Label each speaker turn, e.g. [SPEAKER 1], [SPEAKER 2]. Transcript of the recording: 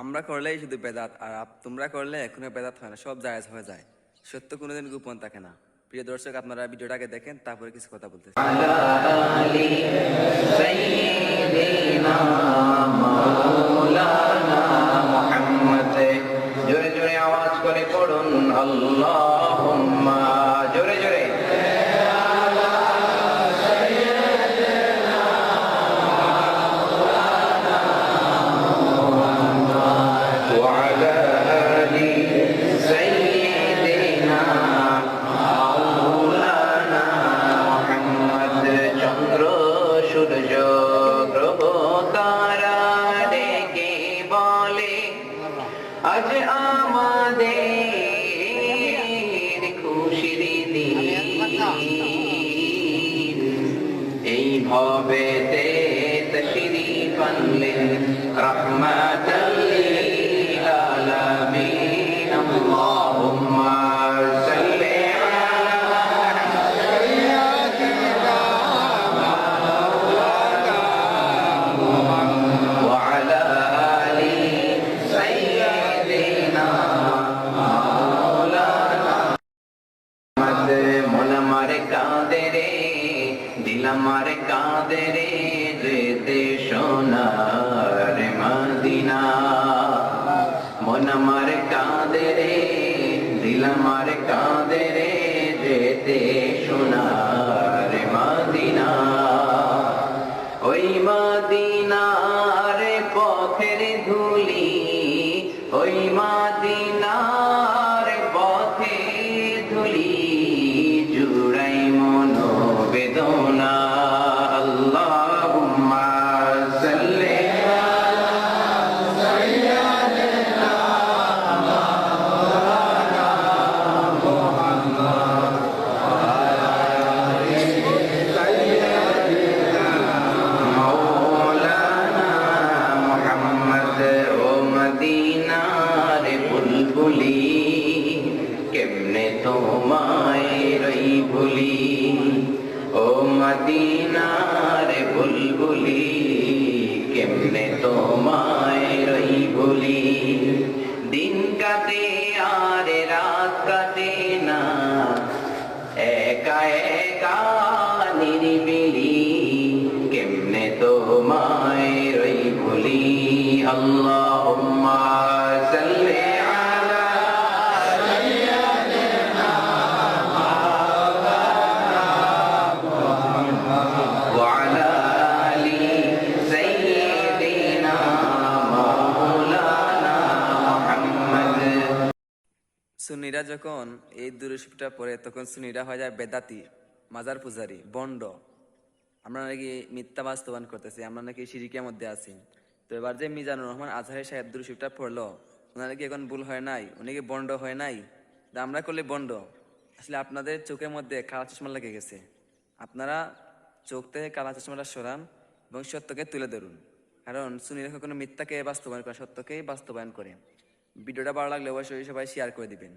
[SPEAKER 1] আমরা করলেই শুধু বেদাত, আর তোমরা করলে কোনো বেদাত হয় না, সব জায়েজ হয়ে যায়। সত্য কোনোদিন গোপন থাকে না। প্রিয় দর্শক, আপনারা ভিডিওটাকে দেখেন, তারপরে কিছু কথা বলতেছি।
[SPEAKER 2] জোরে জোরে আওয়াজ করে পড়ুন আল্লাহুম্মা, জোরে জোরে। চন্দ্র সূর্য গ্রহ তারা ডেকে বলে আজ আমাদের খুশির দিন। এই ভবেতে তশরীফ আনলেন রাহমাতাল লিল আলামিন। আল্লাহুম্মা সাল্লি আলা সাইয়্যিদিনা ওয়া আলা আলি সাইয়্যিদিনা মাওলানা। মন আমার কাঁদে রে, দিল আমার কাঁদে রে, যেতে সোনার মদিনা। মন আমার কাঁদে রে, দিল আমার কাঁদে রে, যেতে সোনার মদিনা। ওই মদিনার পথের ধুলি, ওই মদিনার পথে ধুলি, জুড়াই মনোবেদনা। আল্লাহুম্মা সাল্লি আলা সাইয়্যিদিনা মাওলানা মুহাম্মদ ওয়া আলা আলি সাইয়্যিদিনা মাওলানা মুহাম্মদ। ও মদিনার বুলবুলি, কেমনে তোমায় রই ভুলি। ও মদিনার বুলবুলি, কেমনে তোমায় রই ভুলি। দিন কাটে আর রাত কাটে না, একা একা নিরিবিলি, কেমনে তোমায় রই ভুলি। আল্লাহুম্মা সাল্লি আলা সাইয়্যিদিনা মাওলানা মুহাম্মদ ওয়া আলা আলি সাইয়্যিদিনা মাওলানা মুহাম্মদ।
[SPEAKER 1] সুন্নিরা যখন এই দুরূশটা পড়ে, তখন সুন্নিরা হয়ে যায় বেদাতি, মাজার পূজারি, বন্ড। আমরা নাকি মিথ্যা বাস্তবায়ন করতেছি, আমরা নাকি শিরকের মধ্যে আছি। তো এবার যে মিজানুর রহমান আজহারি সাহেব দুরূশটা পড়লো, ওনার কি এখন ভুল হয় নাই? উনি কি বন্ড হয় নাই? আমরা করলে বন্ড। আসলে আপনাদের চোখের মধ্যে কালা চশমা লেগে গেছে। আপনারা চোখ থেকে কালা চশমাটা সরান এবং সত্যকে তুলে ধরুন। কারণ সুন্নিরা কখনো মিথ্যাকে বাস্তবায়ন করে, সত্যকেই বাস্তবায়ন করে। ভিডিওটা ভালো লাগলে অবশ্যই সবাই শেয়ার করে দিবেন।